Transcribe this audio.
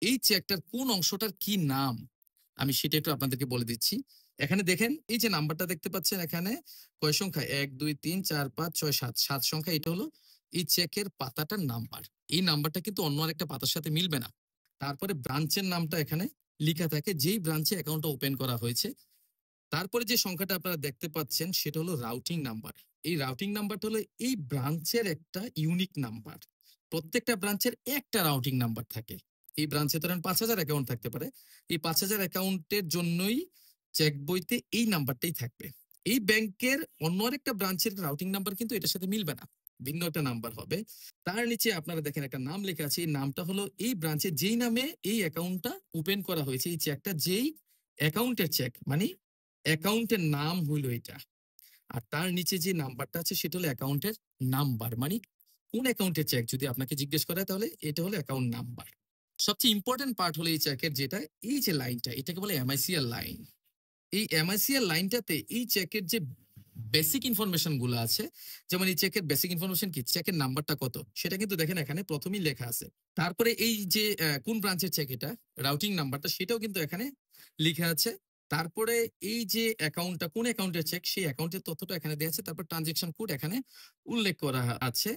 এই চেকটার কোন অংশটার কি নাম? আমি সেটা একটু আপনাদেরকে বলে দিচ্ছি। এখানে দেখেন এই যে নাম্বারটা দেখতে পাচ্ছেন এখানে কয় সংখ্যা? ১, ২, ৩, ৪, ৫, ৬, ৭। ৭ সংখ্যা এটা হলো এই চেকের পাতাটার নাম্বার। এই নাম্বারটা কিন্তু অন্য আরেকটা পাতার সাথে মিলবে না। তারপরে ব্রাঞ্চের নামটা এখানে লিখা থাকে যেই ব্রাঞ্চে অ্যাকাউন্টটা ওপেন করা হয়েছে। তারপরে যে সংখ্যাটা আপনারা দেখতে পাচ্ছেন সেটা হলো রাউটিং নাম্বার। এই রাউটিং নাম্বারটা হলো এই ব্রাঞ্চের একটা ইউনিক নাম্বার। প্রত্যেকটা ব্রাঞ্চের একটা রাউটিং নাম্বার থাকে। এই ব্রাঞ্চে ধরেন ৫,০০০ অ্যাকাউন্ট থাকতে পারে। এই ৫,০০০ অ্যাকাউন্টের জন্যই চেক বইতে এই নাম্বারটাই থাকবে। এই ব্যাংকের অন্য আরেকটা ব্রাঞ্চের রাউটিং নাম্বার কিন্তু এটার সাথে মিলবে না। ভিন্ন একটা নাম্বার হবে। তার নিচে আপনারা দেখেন একটা নাম লেখা আছে। এই নামটা হলো এই ব্রাঞ্চে যেই নামে এই অ্যাকাউন্টটা ওপেন করা হয়েছে, এই চেকটা যেই অ্যাকাউন্টের চেক মানে অ্যাকাউন্টের নাম হইল এটা। আর তার নিচে যে নাম্বারটা আছে সেটা হলো অ্যাকাউন্টের নাম্বার। মানে কোন অ্যাকাউন্টের চেক যদি আপনাকে জিজ্ঞেস করে তাহলে এটা হলো অ্যাকাউন্ট নাম্বার। সবচেয়ে ইম্পোর্টেন্ট পার্ট হলো এই চেকের যেটা, এই যে লাইনটা এটাকে বলে এমআইসিআর লাইন। এই এমআইসিআর লাইনটাতে এই চেকের যে বেসিক ইনফরমেশন গুলো আছে, যেমন এই চেকের বেসিক ইনফরমেশন কি, চেকের নাম্বারটা কত সেটা কিন্তু দেখেন এখানে প্রথমেই লেখা আছে। তারপরে এই যে কোন ব্রাঞ্চের চেক এটা, রাউটিং নাম্বারটা সেটাও কিন্তু এখানে লিখা আছে। তারপরে এই যে অ্যাকাউন্টটা কোন অ্যাকাউন্টের চেক সেই অ্যাকাউন্টের তথ্যটা এখানে দেওয়া আছে। তারপর ট্রানজেকশন কোড এখানে উল্লেখ করা আছে।